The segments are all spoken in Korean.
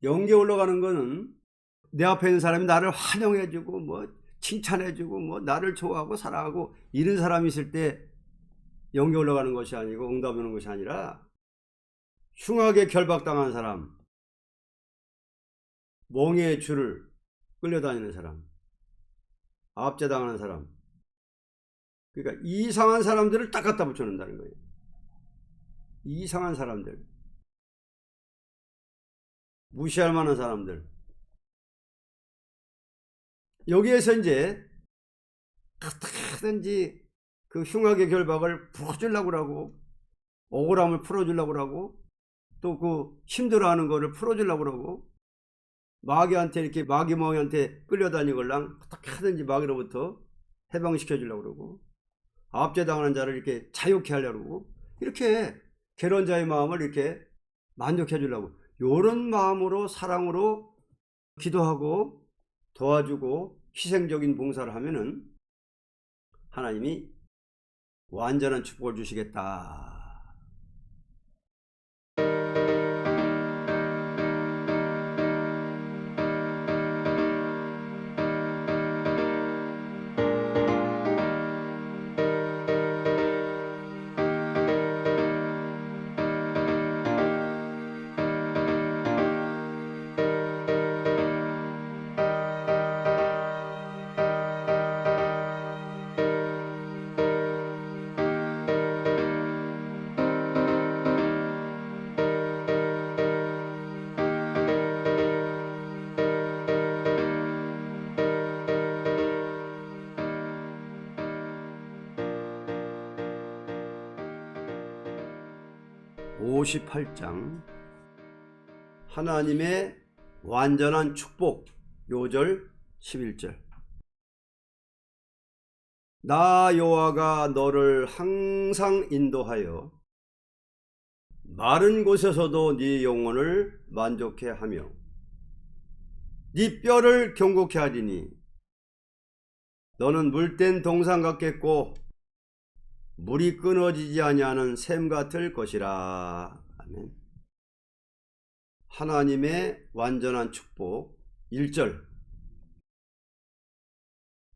영계 올라가는 거는 내 앞에 있는 사람이 나를 환영해주고 뭐 칭찬해주고 뭐 나를 좋아하고 사랑하고 이런 사람이 있을 때 영계 올라가는 것이 아니고 응답 오는 것이 아니라 흉하게 결박당한 사람, 멍에의 줄을 끌려다니는 사람, 압제당하는 사람, 그러니까 이상한 사람들을 딱 갖다 붙여놓는다는 거예요. 이상한 사람들, 무시할 만한 사람들. 여기에서 이제 어떻게든지 그 흉악의 결박을 풀어주려고 하고 억울함을 풀어주려고 하고 또 그 힘들어하는 거를 풀어주려고 하고 마귀한테 이렇게 마귀멍이한테 끌려다니걸랑 어떻게든지 마귀로부터 해방시켜 주려고 그러고 압제당하는 자를 이렇게 자유케 하려고 그러고 이렇게 괴로운 마음을 이렇게 만족해 주려고 이런 마음으로 사랑으로 기도하고 도와주고 희생적인 봉사를 하면은 하나님이 완전한 축복을 주시겠다. 58장 하나님의 완전한 축복 요절 11절 나 여호와가 너를 항상 인도하여 마른 곳에서도 네 영혼을 만족해 하며 네 뼈를 경고케 하리니 너는 물된 동산 같겠고 물이 끊어지지 아니하는 샘 같을 것이라. 아멘. 하나님의 완전한 축복 1절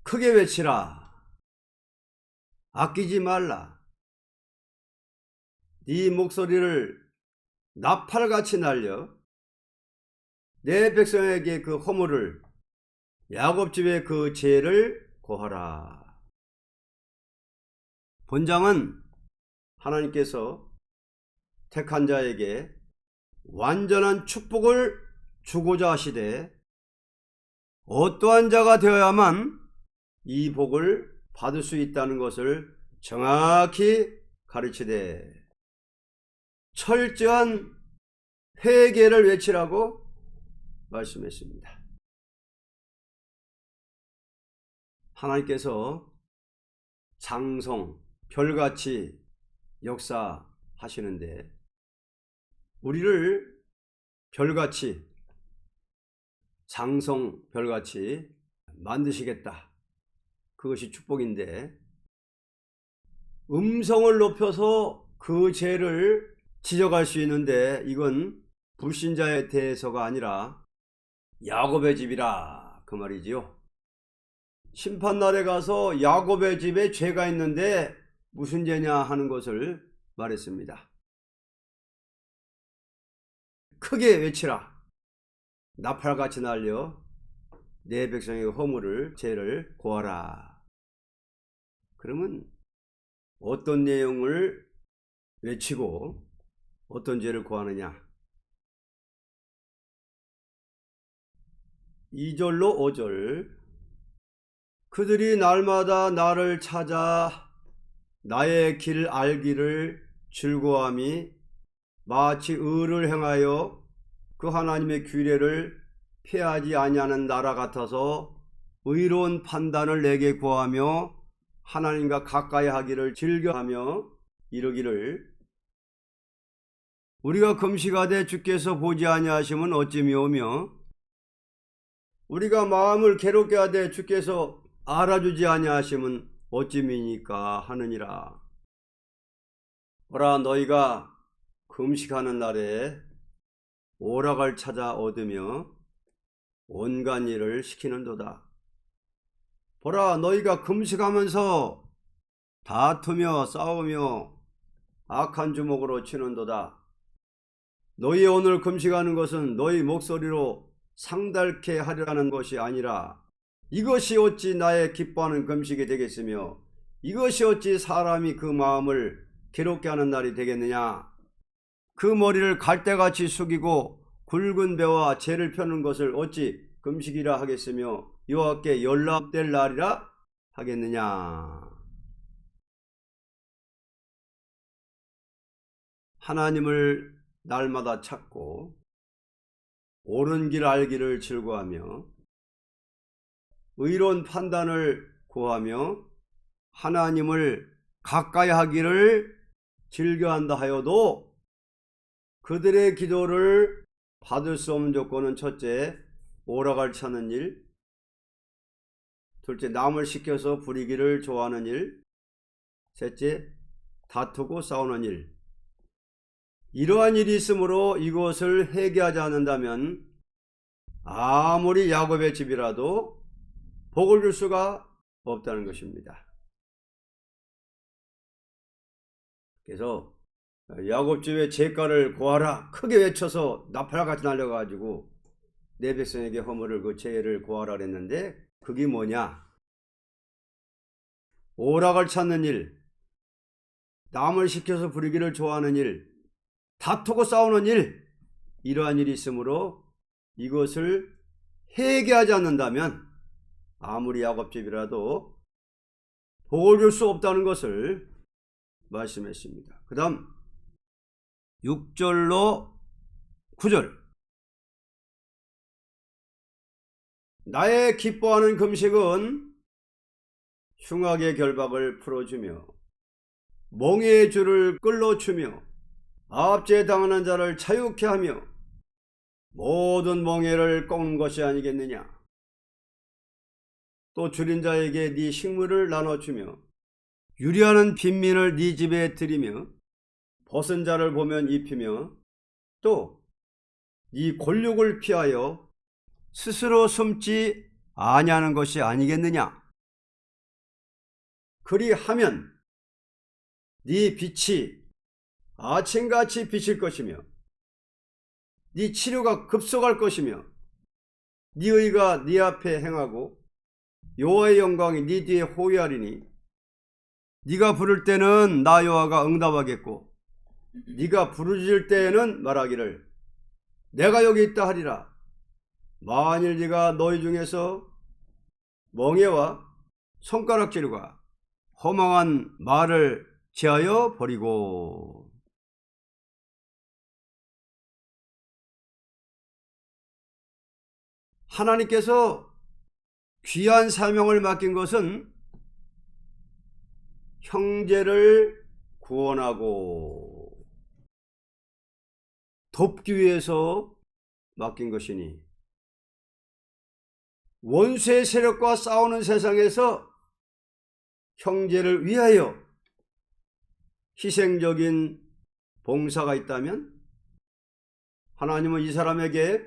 크게 외치라. 아끼지 말라. 네 목소리를 나팔같이 날려 내 백성에게 그 허물을 야곱 집의 그 죄를 고하라. 본장은 하나님께서 택한 자에게 완전한 축복을 주고자 하시되 어떠한 자가 되어야만 이 복을 받을 수 있다는 것을 정확히 가르치되 철저한 회개를 외치라고 말씀했습니다. 하나님께서 장성, 별같이 역사하시는데 우리를 별같이 장성 별같이 만드시겠다. 그것이 축복인데 음성을 높여서 그 죄를 지적할 수 있는데 이건 불신자에 대해서가 아니라 야곱의 집이라 그 말이지요. 심판날에 가서 야곱의 집에 죄가 있는데 무슨 죄냐 하는 것을 말했습니다. 크게 외치라. 나팔같이 날려 내 백성의 허물을 죄를 고하라. 그러면 어떤 내용을 외치고 어떤 죄를 고하느냐? 2절로 5절 그들이 날마다 나를 찾아 나의 길 알기를 즐거워함이 마치 의를 행하여 그 하나님의 규례를 폐하지 아니하는 나라 같아서 의로운 판단을 내게 구하며 하나님과 가까이 하기를 즐겨하며 이르기를 우리가 금식하되 주께서 보지 아니하시면 어찌미오며 우리가 마음을 괴롭게 하되 주께서 알아주지 아니하시면 어찌미니까 하느니라. 보라 너희가 금식하는 날에 오락을 찾아 얻으며 온갖 일을 시키는도다. 보라, 너희가 금식하면서 다투며 싸우며 악한 주먹으로 치는도다. 너희 오늘 금식하는 것은 너희 목소리로 상달케 하려는 것이 아니라 이것이 어찌 나의 기뻐하는 금식이 되겠으며 이것이 어찌 사람이 그 마음을 괴롭게 하는 날이 되겠느냐. 그 머리를 갈대같이 숙이고 굵은 배와 재를 펴는 것을 어찌 금식이라 하겠으며 여호와께 연락될 날이라 하겠느냐. 하나님을 날마다 찾고 옳은 길 알기를 즐거워하며 의로운 판단을 구하며 하나님을 가까이 하기를 즐겨한다 하여도 그들의 기도를 받을 수 없는 조건은 첫째, 오락을 찾는 일, 둘째, 남을 시켜서 부리기를 좋아하는 일, 셋째, 다투고 싸우는 일. 이러한 일이 있으므로 이것을 회개하지 않는다면 아무리 야곱의 집이라도 복을 줄 수가 없다는 것입니다. 그래서 야곱 집에 죄가를 고하라 크게 외쳐서 나팔같이 날려가지고 내 백성에게 허물을 그 죄를 고하라 그랬는데 그게 뭐냐? 오락을 찾는 일, 남을 시켜서 부리기를 좋아하는 일, 다투고 싸우는 일, 이러한 일이 있으므로 이것을 회개하지 않는다면 아무리 야곱집이라도 복을 줄 수 없다는 것을 말씀했습니다. 그 다음 6절로 9절. 나의 기뻐하는 금식은 흉악의 결박을 풀어주며 멍에의 줄을 끌어주며 압제에 당하는 자를 자유케 하며 모든 멍에를 꺾는 것이 아니겠느냐. 또 줄인 자에게 네 식물을 나눠주며 유리하는 빈민을 네 집에 들이며 벗은 자를 보면 입히며 또 네 골육을 피하여 스스로 숨지 아니하는 것이 아니겠느냐. 그리하면 네 빛이 아침같이 비칠 것이며 네 치료가 급속할 것이며 네 의가 네 앞에 행하고 여호와의 영광이 네 뒤에 호위하리니 네가 부를 때는 나 여호와가 응답하겠고 네가 부르짖을 때에는 말하기를 내가 여기 있다 하리라. 만일 네가 너희 중에서 멍에와 손가락질과 허망한 말을 제하여 버리고. 하나님께서 귀한 사명을 맡긴 것은 형제를 구원하고 돕기 위해서 맡긴 것이니 원수의 세력과 싸우는 세상에서 형제를 위하여 희생적인 봉사가 있다면 하나님은 이 사람에게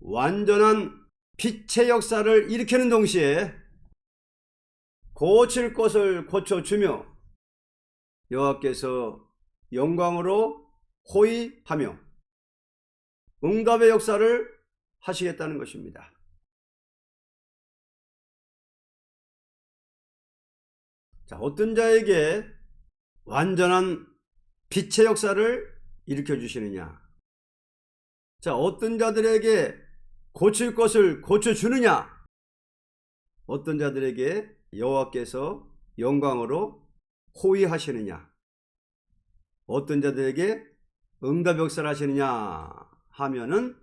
완전한 빛의 역사를 일으키는 동시에 고칠 것을 고쳐주며 여호와께서 영광으로 호위하며 응답의 역사를 하시겠다는 것입니다. 자, 어떤 자에게 완전한 빛의 역사를 일으켜 주시느냐? 자, 어떤 자들에게 고칠 것을 고쳐주느냐? 어떤 자들에게 여호와께서 영광으로 호위하시느냐? 어떤 자들에게 응답 역사를 하시느냐 하면은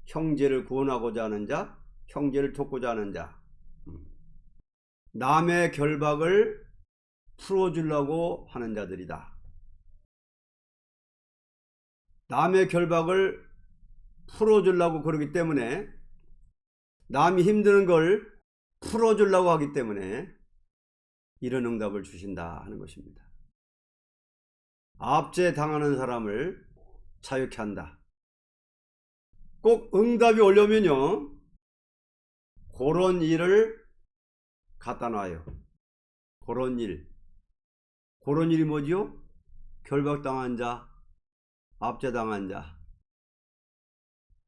형제를 구원하고자 하는 자, 형제를 돕고자 하는 자, 남의 결박을 풀어주려고 하는 자들이다. 남의 결박을 풀어주려고 그러기 때문에 남이 힘드는 걸 풀어주려고 하기 때문에 이런 응답을 주신다 하는 것입니다. 압제 당하는 사람을 자유케 한다. 꼭 응답이 오려면요, 그런 일을 갖다 놔요. 그런 일이 뭐지요? 결박당한 자, 압제당한 자.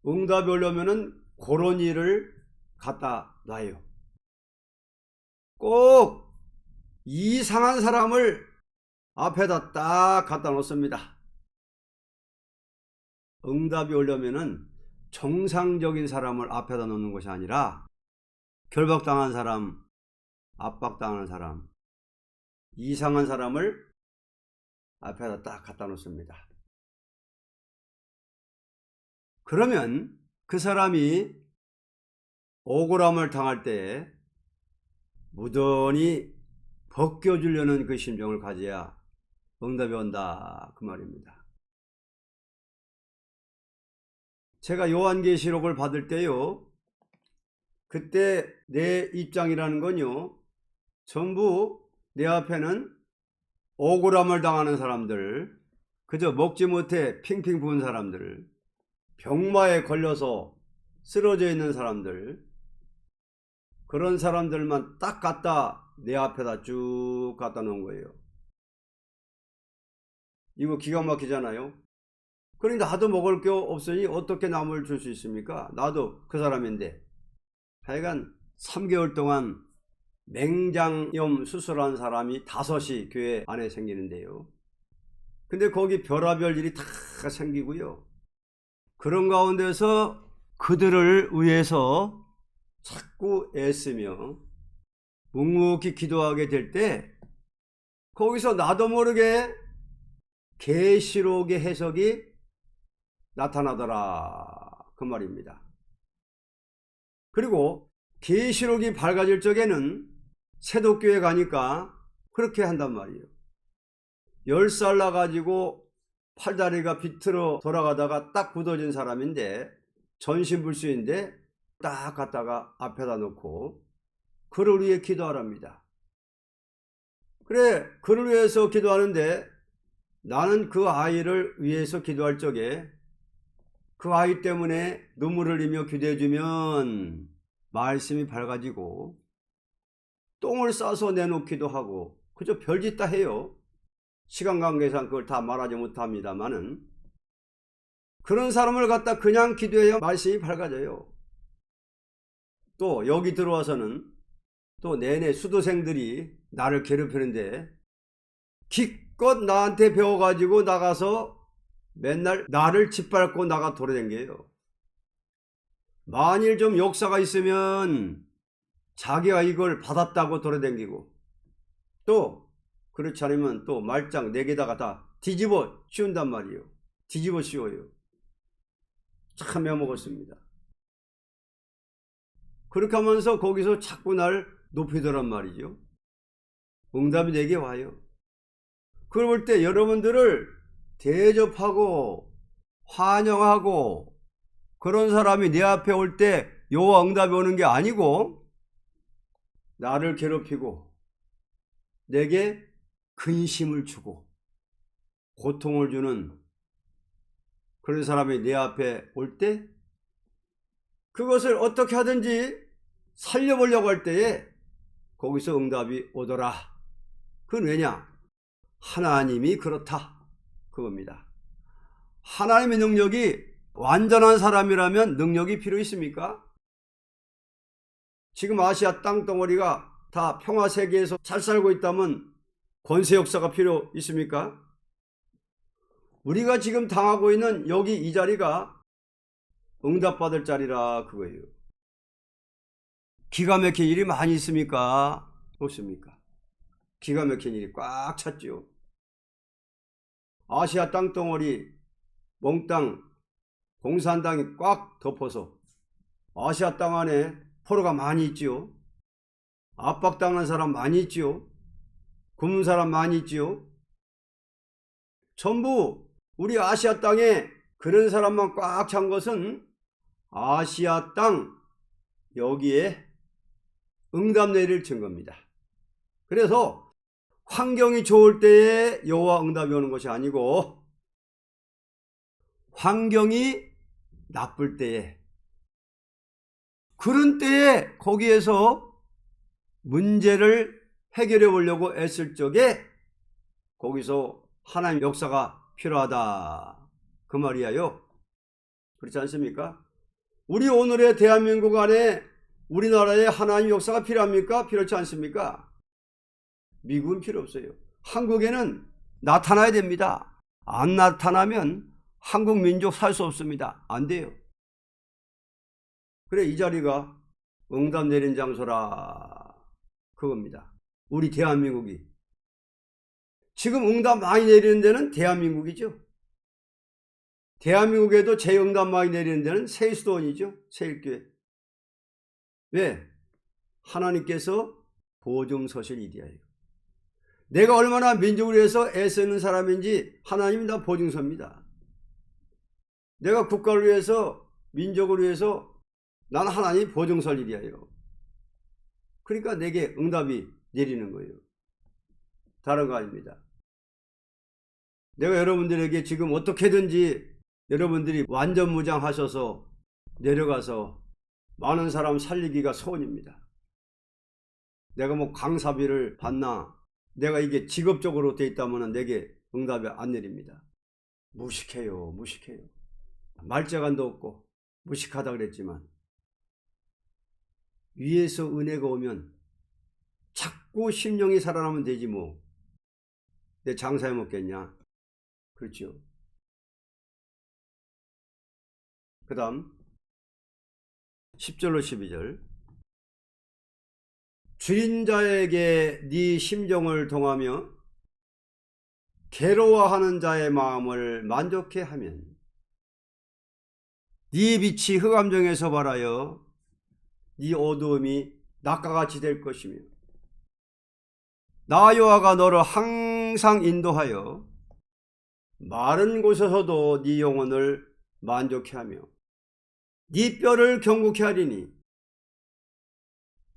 응답이 오려면은 그런 일을 갖다 놔요. 꼭 이상한 사람을 앞에다 딱 갖다 놓습니다. 응답이 오려면은 정상적인 사람을 앞에다 놓는 것이 아니라 결박당한 사람, 압박당하는 사람, 이상한 사람을 앞에다 딱 갖다 놓습니다. 그러면 그 사람이 억울함을 당할 때 무던히 벗겨주려는 그 심정을 가져야 응답이 온다, 그 말입니다. 제가 요한계시록을 받을 때요, 그때 내 입장이라는 건요, 전부 내 앞에는 억울함을 당하는 사람들, 그저 먹지 못해 핑핑 부은 사람들, 병마에 걸려서 쓰러져 있는 사람들, 그런 사람들만 딱 갖다 내 앞에다 쭉 갖다 놓은 거예요. 이거 기가 막히잖아요. 그러니 나도 먹을 게 없으니 어떻게 남을 줄 수 있습니까? 나도 그 사람인데. 하여간 3개월 동안 맹장염 수술한 사람이 5이 교회 안에 생기는데요. 근데 거기 별의별 일이 다 생기고요. 그런 가운데서 그들을 위해서 자꾸 애쓰며 묵묵히 기도하게 될 때 거기서 나도 모르게 계시록의 해석이 나타나더라, 그 말입니다. 그리고 계시록이 밝아질 적에는 세독교회 가니까 그렇게 한단 말이에요. 10살 나가지고 팔다리가 비틀어 돌아가다가 딱 굳어진 사람인데, 전신불수인데 딱 갖다가 앞에다 놓고 그를 위해 기도하랍니다. 그래, 그를 위해서 기도하는데 나는 그 아이를 위해서 기도할 적에 그 아이 때문에 눈물을 흘리며 기도해주면 말씀이 밝아지고 똥을 싸서 내놓기도 하고 그저 별짓 다 해요. 시간 관계상 그걸 다 말하지 못합니다만은 그런 사람을 갖다 그냥 기도해야 말씀이 밝아져요. 또 여기 들어와서는 또 내내 수도생들이 나를 괴롭히는데 기껏 나한테 배워가지고 나가서 맨날 나를 짓밟고 나가 돌아다녀요. 만일 좀 역사가 있으면 자기가 이걸 받았다고 돌아다니고, 또 그렇지 않으면 또 말짱 4개다가 다 뒤집어 씌운단 말이에요. 뒤집어 씌워요. 참 해먹었습니다. 그렇게 하면서 거기서 자꾸 날 높이더란 말이죠. 응답이 내게 와요. 그걸 볼 때 여러분들을 대접하고 환영하고 그런 사람이 내 앞에 올 때 여호와 응답이 오는 게 아니고 나를 괴롭히고 내게 근심을 주고 고통을 주는 그런 사람이 내 앞에 올 때 그것을 어떻게 하든지 살려보려고 할 때에 거기서 응답이 오더라. 그건 왜냐? 하나님이 그렇다, 그겁니다. 하나님의 능력이 완전한 사람이라면 능력이 필요 있습니까? 지금 아시아 땅덩어리가 다 평화세계에서 잘 살고 있다면 권세 역사가 필요 있습니까? 우리가 지금 당하고 있는 여기 이 자리가 응답받을 자리라, 그거예요. 기가 막힌 일이 많이 있습니까? 없습니까? 기가 막힌 일이 꽉 찼죠. 아시아 땅덩어리 몽땅 공산당이 꽉 덮어서 아시아 땅 안에 포로가 많이 있지요. 압박당한 사람 많이 있지요. 굶은 사람 많이 있지요. 전부 우리 아시아 땅에 그런 사람만 꽉 찬 것은 아시아 땅 여기에 응답 내릴 증거입니다. 그래서 환경이 좋을 때에 여호와 응답이 오는 것이 아니고 환경이 나쁠 때에, 그런 때에 거기에서 문제를 해결해 보려고 애쓸 적에 거기서 하나님 역사가 필요하다 그 말이에요. 그렇지 않습니까? 우리 오늘의 대한민국 안에 우리나라에 하나님 역사가 필요합니까? 필요하지 않습니까? 미국은 필요 없어요. 한국에는 나타나야 됩니다. 안 나타나면 한국 민족 살 수 없습니다. 안 돼요. 그래, 이 자리가 응답 내린 장소라 그겁니다. 우리 대한민국이 지금 응답 많이 내리는 데는 대한민국이죠. 대한민국에도 재응답 많이 내리는 데는 세수도원이죠. 세일교회. 왜? 하나님께서 보증서실 이디야예요. 내가 얼마나 민족을 위해서 애쓰는 사람인지 하나님이 다 보증서입니다. 내가 국가를 위해서 민족을 위해서 난 하나님 보증설 일이에요. 그러니까 내게 응답이 내리는 거예요. 다른 거 아닙니다. 내가 여러분들에게 지금 어떻게든지 여러분들이 완전무장하셔서 내려가서 많은 사람 살리기가 소원입니다. 내가 뭐 강사비를 받나, 내가 이게 직업적으로 돼 있다면 내게 응답이 안 내립니다. 무식해요. 무식해요. 말재간도 없고 무식하다 그랬지만 위에서 은혜가 오면 자꾸 심령이 살아나면 되지 뭐. 내 장사해 먹겠냐. 그렇죠. 그 다음 10절로 12절. 줄인 자에게 네 심정을 동하며 괴로워하는 자의 마음을 만족해 하면 네 빛이 흑암정에서 발하여 네 어두움이 낮과 같이 될 것이며 나 여호와가 너를 항상 인도하여 마른 곳에서도 네 영혼을 만족해 하며 네 뼈를 경고케 하리니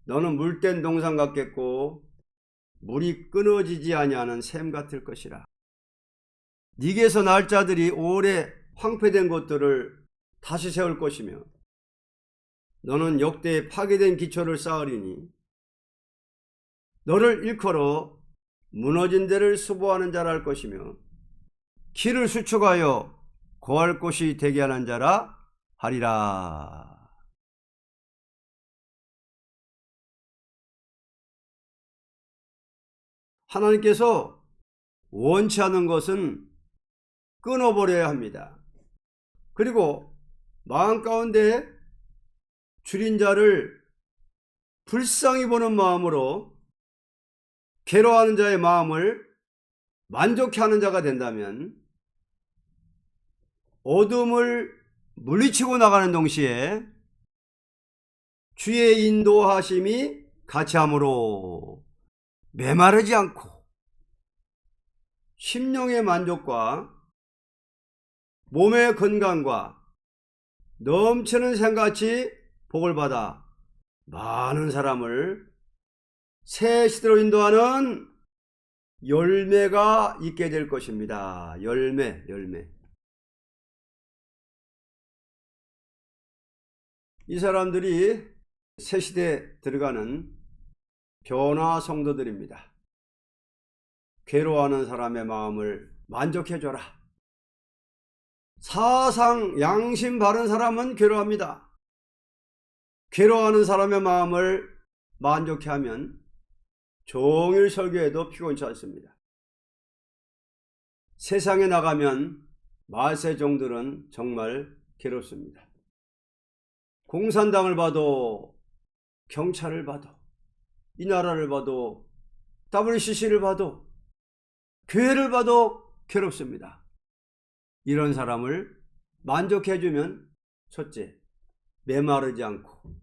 너는 물된 동산 같겠고 물이 끊어지지 아니하는 샘 같을 것이라. 네게서 날 자들이 오래 황폐된 것들을 다시 세울 것이며 너는 역대에 파괴된 기초를 쌓으리니 너를 일컬어 무너진 데를 수보하는 자라 할 것이며 길을 수축하여 거할 곳이 되게 하는 자라 하리라. 하나님께서 원치 않은 것은 끊어버려야 합니다. 그리고 마음 가운데 줄인 자를 불쌍히 보는 마음으로 괴로워하는 자의 마음을 만족해 하는 자가 된다면 어둠을 물리치고 나가는 동시에 주의 인도하심이 같이 함으로 메마르지 않고 심령의 만족과 몸의 건강과 넘치는 생같이 복을 받아 많은 사람을 새 시대로 인도하는 열매가 있게 될 것입니다. 열매. 이 사람들이 새 시대에 들어가는 변화 성도들입니다. 괴로워하는 사람의 마음을 만족해줘라. 사상 양심 바른 사람은 괴로워합니다. 괴로워하는 사람의 마음을 만족해 하면 종일 설교해도 피곤치 않습니다. 세상에 나가면 말세종들은 정말 괴롭습니다. 공산당을 봐도 경찰을 봐도 이 나라를 봐도 WCC를 봐도 교회를 봐도 괴롭습니다. 이런 사람을 만족해주면 첫째, 메마르지 않고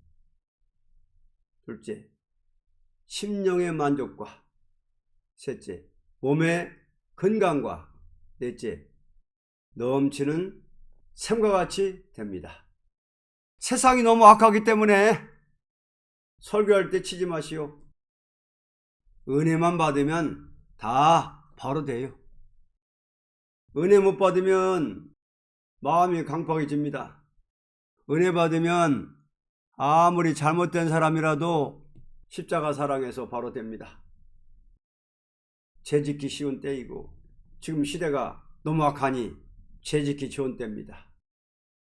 둘째, 심령의 만족과 셋째, 몸의 건강과 넷째, 넘치는 샘과 같이 됩니다. 세상이 너무 악하기 때문에 설교할 때 치지 마시오. 은혜만 받으면 다 바로 돼요. 은혜 못 받으면 마음이 강팍해집니다. 은혜 받으면 아무리 잘못된 사람이라도 십자가 사랑해서 바로 됩니다. 죄짓기 쉬운 때이고 지금 시대가 너무 악하니 죄짓기 좋은 때입니다.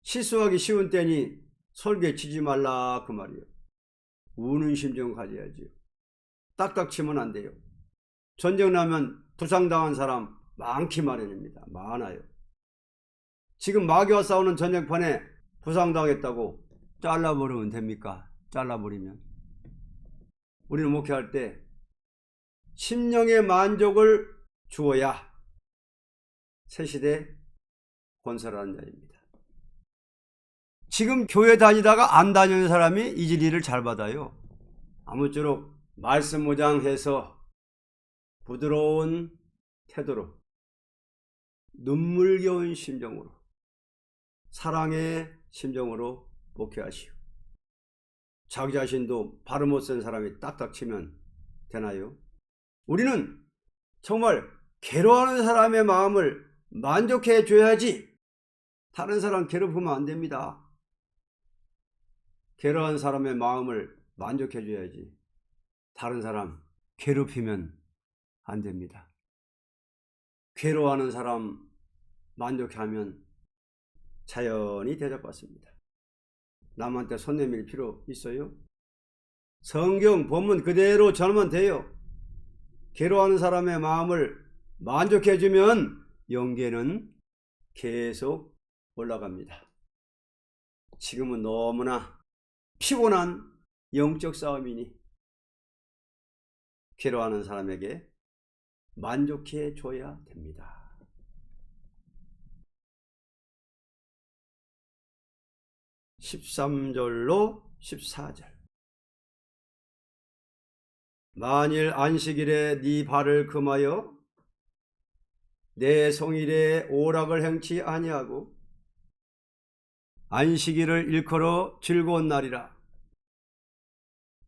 실수하기 쉬운 때니 설교에 치지 말라 그 말이에요. 우는 심정 가져야지요. 딱딱 치면 안 돼요. 전쟁 나면 부상당한 사람 많기 마련입니다. 많아요. 지금 마귀와 싸우는 전쟁판에 부상당했다고 잘라버리면 됩니까? 잘라버리면. 우리는 목회할 때 심령의 만족을 주어야 새시대 건설하는 자입니다. 지금 교회 다니다가 안 다니는 사람이 이 진리를 잘 받아요. 아무쪼록 말씀 모장해서 부드러운 태도로 눈물겨운 심정으로 사랑의 심정으로 목회하시오. 자기 자신도 바로 못 쓴 사람이 딱딱 치면 되나요? 우리는 정말 괴로워하는 사람의 마음을 만족해 줘야지 다른 사람 괴롭히면 안 됩니다. 괴로워하는 사람의 마음을 만족해 줘야지 다른 사람 괴롭히면 안 됩니다. 괴로워하는 사람 만족하면 자연히 대접받습니다. 남한테 손 내밀 필요 있어요? 성경 본문 그대로 전하면 돼요. 괴로워하는 사람의 마음을 만족해주면 영계는 계속 올라갑니다. 지금은 너무나 피곤한 영적 싸움이니 괴로워하는 사람에게 만족해 줘야 됩니다. 13절로 14절. 만일 안식일에 네 발을 금하여 내 성일에 오락을 행치 아니하고 안식일을 일컬어 즐거운 날이라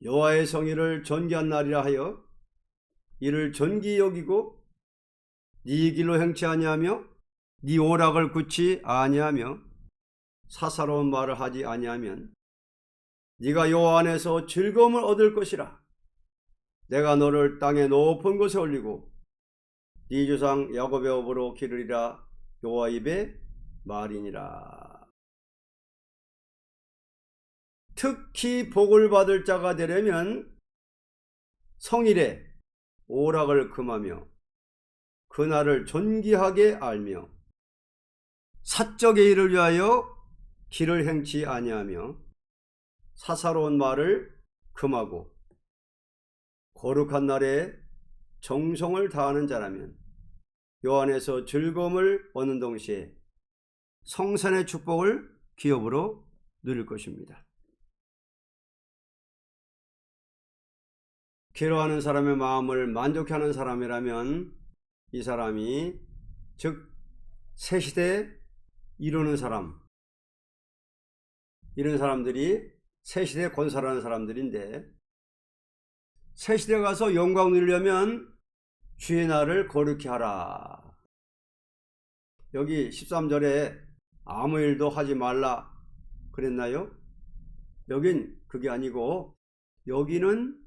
여호와의 성일을 존귀한 날이라 하여 이를 존귀히 여기고 네 길로 행치 아니하며 네 오락을 굳지 아니하며 사사로운 말을 하지 아니하면 네가 여호와 안에서 즐거움을 얻을 것이라. 내가 너를 땅의 높은 곳에 올리고 네 조상 야곱의 업으로 기르리라. 여호와 입의 말이니라. 특히 복을 받을 자가 되려면 성일에 오락을 금하며 그날을 존귀하게 알며 사적의 일을 위하여 길을 행치 아니하며 사사로운 말을 금하고 거룩한 날에 정성을 다하는 자라면 여호와 안에서 즐거움을 얻는 동시에 성산의 축복을 기업으로 누릴 것입니다. 괴로워하는 사람의 마음을 만족하는 사람이라면 이 사람이 즉 새시대에 이루는 사람, 이런 사람들이 새시대에 건설하는 사람들인데 새시대 가서 영광 누리려면 주의 날을 거룩히 하라. 여기 13절에 아무 일도 하지 말라 그랬나요? 여긴 그게 아니고 여기는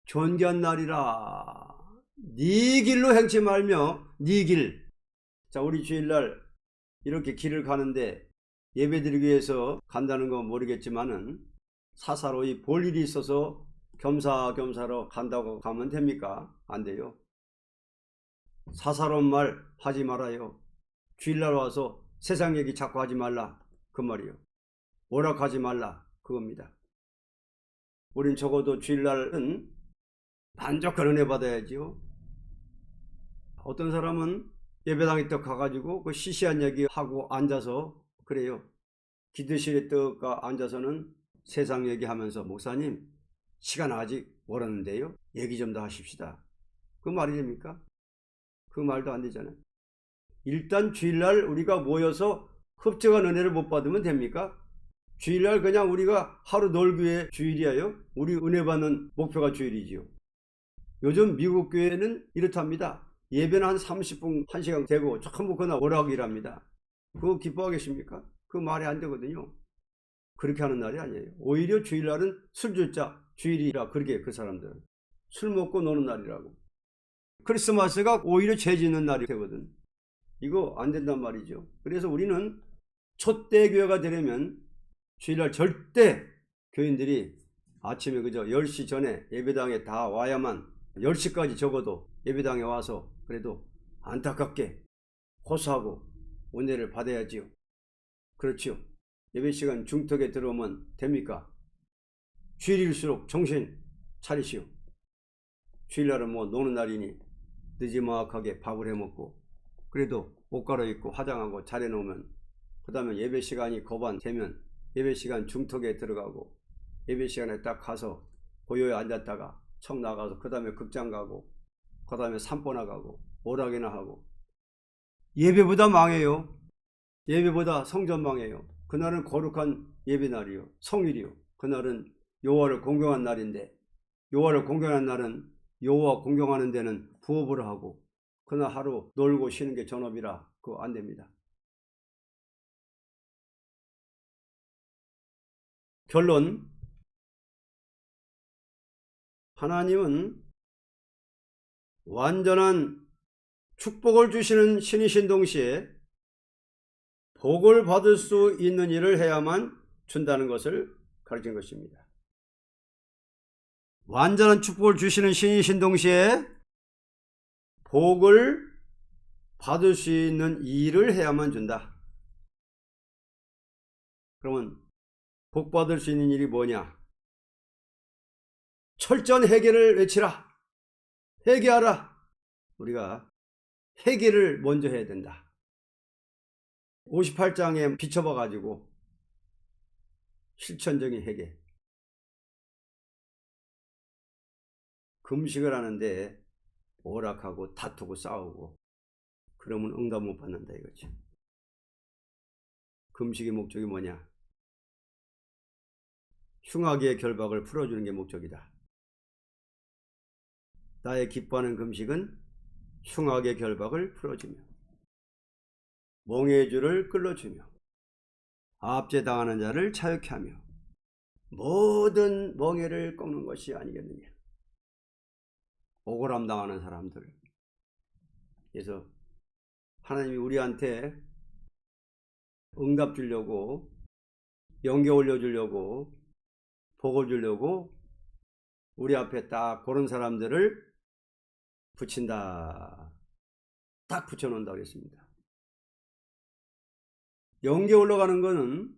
존귀한 날이라. 네 길로 행치 말며 네 길. 자, 우리 주일날 이렇게 길을 가는데 예배드리기 위해서 간다는 건 모르겠지만은 사사로이 볼 일이 있어서 겸사겸사로 간다고 가면 됩니까? 안 돼요. 사사로운 말 하지 말아요. 주일날 와서 세상 얘기 자꾸 하지 말라 그 말이요. 오락하지 말라 그겁니다. 우린 적어도 주일날은 만족한 은혜 받아야지요. 어떤 사람은 예배당에 떡 가가지고 그 시시한 얘기하고 앉아서 그래요. 기도실에 떡 앉아서는 세상 얘기하면서 목사님 시간 아직 멀었는데요. 얘기 좀 더 하십시다. 그 말이 됩니까? 그 말도 안 되잖아요. 일단 주일날 우리가 모여서 흡족한 은혜를 못 받으면 됩니까? 주일날 그냥 우리가 하루 놀기 위해 주일이에요. 우리 은혜 받는 목표가 주일이지요. 요즘 미국 교회는 이렇답니다. 예배는 한 30분, 1시간 되고 전부 그날 오락이랍니다. 그거 기뻐하겠습니까? 그 말이 안 되거든요. 그렇게 하는 날이 아니에요. 오히려 주일날은 술주자 주일이라 그렇게 그 사람들은 술 먹고 노는 날이라고. 크리스마스가 오히려 죄 짓는 날이 되거든. 이거 안 된단 말이죠. 그래서 우리는 촛대교회가 되려면 주일날 절대 교인들이 아침에 그저 10시 전에 예배당에 다 와야만 10시까지 적어도 예배당에 와서 그래도 안타깝게 호소하고 은혜를 받아야지요. 그렇지요. 예배시간 중턱에 들어오면 됩니까? 주일일수록 정신 차리시오. 주일날은 뭐 노는 날이니 늦지막하게 밥을 해먹고 그래도 옷 갈아입고 화장하고 잘해놓으면 그 다음에 예배시간이 거반되면 예배시간 중턱에 들어가고 예배시간에 딱 가서 고요에 앉았다가 청 나가서 그 다음에 극장 가고 그 다음에 산보 나가고 오락이나 하고 예배보다 망해요. 예배보다 성전 망해요. 그날은 거룩한 예배날이요. 성일이요. 그날은 여호와를 공경한 날인데 여호와를 공경하는 날은 여호와 공경하는 데는 부업을 하고 그날 하루 놀고 쉬는 게 전업이라 그거 안 됩니다. 결론, 하나님은 완전한 축복을 주시는 신이신 동시에 복을 받을 수 있는 일을 해야만 준다는 것을 가르친 것입니다. 완전한 축복을 주시는 신이신 동시에 복을 받을 수 있는 일을 해야만 준다. 그러면 복 받을 수 있는 일이 뭐냐? 철저한 회개를 외치라. 회개하라. 우리가 회개를 먼저 해야 된다. 58장에 비춰봐 가지고 실천적인 회개. 금식을 하는데 오락하고 다투고 싸우고 그러면 응답 못 받는다 이거지. 금식의 목적이 뭐냐? 흉악의 결박을 풀어주는 게 목적이다. 나의 기뻐하는 금식은 흉악의 결박을 풀어주며 멍에의 줄을 끌어주며 압제당하는 자를 자유케 하며 모든 멍에를 꺾는 것이 아니겠느냐. 억울함 당하는 사람들. 그래서 하나님이 우리한테 응답 주려고 영계 올려주려고 복을 주려고 우리 앞에 딱 그런 사람들을 붙인다. 딱 붙여놓는다 그랬습니다. 영계 올라가는 거는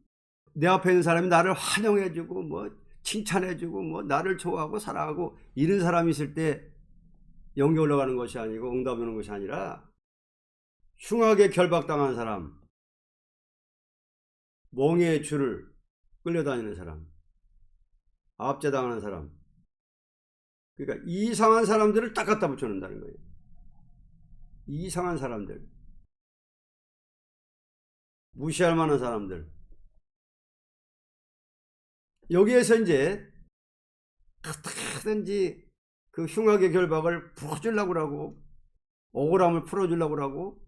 내 앞에 있는 사람이 나를 환영해주고 뭐 칭찬해주고 뭐 나를 좋아하고 사랑하고 이런 사람이 있을 때 영계 올라가는 것이 아니고 응답 오는 것이 아니라 흉하게 결박당한 사람, 멍에의 줄을 끌려다니는 사람, 압제당하는 사람, 그러니까 이상한 사람들을 딱 갖다 붙여놓는다는 거예요. 이상한 사람들, 무시할 만한 사람들. 여기에서 이제 어떻게든지 그 흉악의 결박을 풀어주려고 하고 억울함을 풀어주려고 하고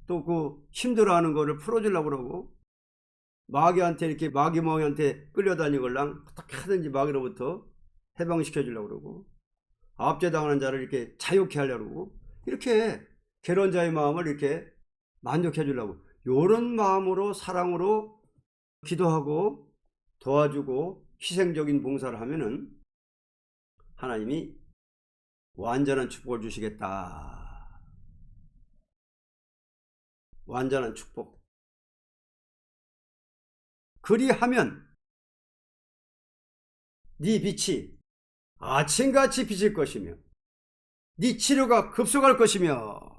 또 그 힘들어하는 거를 풀어주려고 하고 마귀한테 이렇게 마귀멍이한테 끌려다니걸랑 어떻게든지 마귀로부터 해방시켜 주려고 그러고 압제당하는 자를 이렇게 자유케 하려고 그러고 이렇게 괴로운 마음을 이렇게 만족해 주려고 이런 마음으로 사랑으로 기도하고 도와주고 희생적인 봉사를 하면은 하나님이 완전한 축복을 주시겠다. 완전한 축복. 그리하면 네 빛이 아침같이 비칠 것이며 네 치료가 급속할 것이며.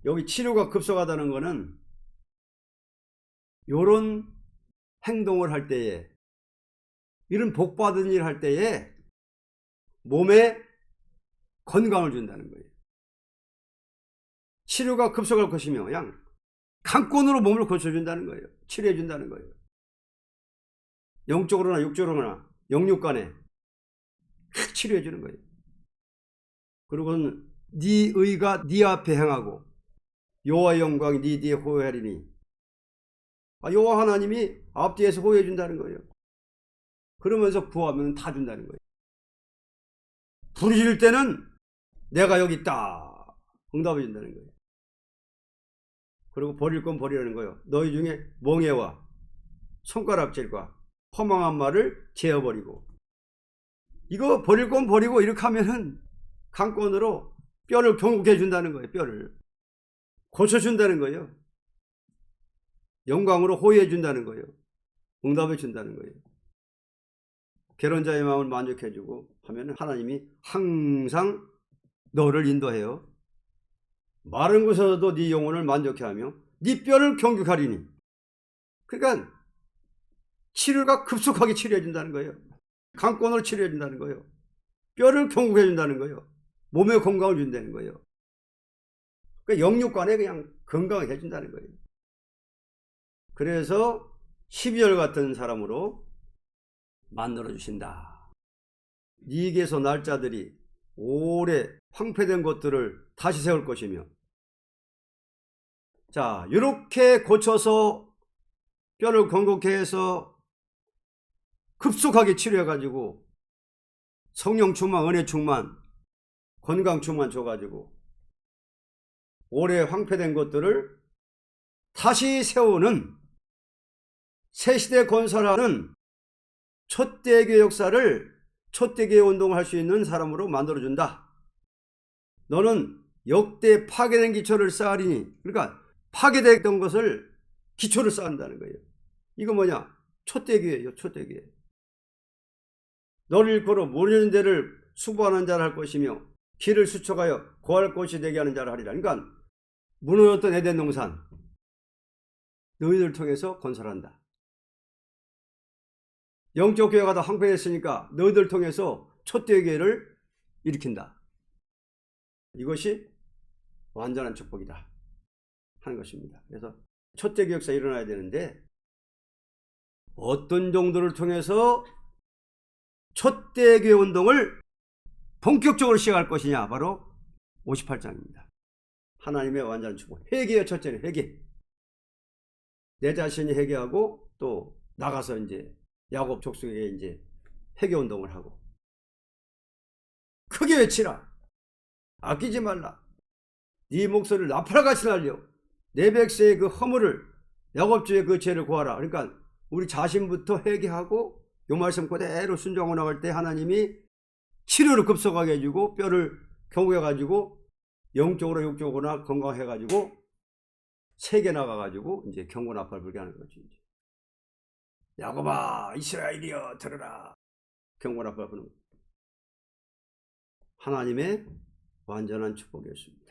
여기 치료가 급속하다는 것은 요런 행동을 할 때에 이런 복받은 일 할 때에 몸에 건강을 준다는 거예요. 치료가 급속할 것이며 그냥 강권으로 몸을 고쳐준다는 거예요. 치료해준다는 거예요. 영적으로나 육적으로나 영육간에 치료해주는 거예요. 그리고는 네 의가 네 앞에 행하고 여호와의 영광이 네 뒤에 호회하리니 여호와 하나님이 앞뒤에서 호해해 준다는 거예요. 그러면서 구하면 다 준다는 거예요. 부르실 때는 내가 여기 있다 응답해 준다는 거예요. 그리고 버릴 건 버리라는 거예요. 너희 중에 멍해와 손가락질과 허망한 말을 제어버리고, 이거 버릴 건 버리고 이렇게 하면은 강권으로 뼈를 경국해 준다는 거예요. 뼈를 고쳐준다는 거예요. 영광으로 호의해 준다는 거예요. 응답해 준다는 거예요. 결혼자의 마음을 만족해 주고 하면 하나님이 항상 너를 인도해요. 마른 곳에서도 네 영혼을 만족해 하며 네 뼈를 경축하리니. 그러니까 치료가 급속하게 치료해 준다는 거예요. 강권으로 치료해 준다는 거예요. 뼈를 경축해 준다는 거예요. 몸의 건강을 준다는 거예요. 그러니까 영육간에 그냥 건강을 해준다는 거예요. 그래서 12월 같은 사람으로 만들어 주신다. 네게서 날 자들이 오래 황폐된 것들을 다시 세울 것이며. 자, 이렇게 고쳐서 뼈를 건강케 해서 급속하게 치료해 가지고 성령 충만, 은혜 충만, 건강 충만 줘가지고 오래 황폐된 것들을 다시 세우는 새시대 건설하는 초대교회 역사를, 초대교회 운동을 할 수 있는 사람으로 만들어준다. 너는 역대 파괴된 기초를 쌓으리니. 그러니까 파괴됐던 것을 기초를 쌓는다는 거예요. 이거 뭐냐? 초대교회예요. 초대교회. 너를 일컬어 모르는 데를 수고하는 자를 할 것이며 길을 수척하여 고할 곳이 되게 하는 자를 하리라. 그러니까 무너졌던 에덴 동산 너희들을 통해서 건설한다. 영적 교회가 다 황폐했으니까 너희들을 통해서 초대교회를 일으킨다. 이것이 완전한 축복이다 하는 것입니다. 그래서 초대교회 역사 일어나야 되는데 어떤 정도를 통해서 초대교회 운동을 본격적으로 시작할 것이냐, 바로 58장입니다. 하나님의 완전한 축복. 회개의 첫째는 회개. 내 자신이 회개하고 또 나가서 이제 야곱 족속에게 이제 회개 운동을 하고 크게 외치라. 아끼지 말라. 네 목소리를 나팔같이 날려 내 백성의 그 허물을, 야곱주의 그 죄를 고하라. 그러니까 우리 자신부터 회개하고 요 말씀 그대로 순종하고 나갈 때 하나님이 치료를 급속하게 해주고 뼈를 경고해가지고 영적으로 육적으로나 건강해가지고 세계 나가가지고 이제 경고 나팔 불게 하는 거지. 야곱아 이스라엘이여 들으라. 경고 나팔 부는 하나님의 완전한 축복이었습니다.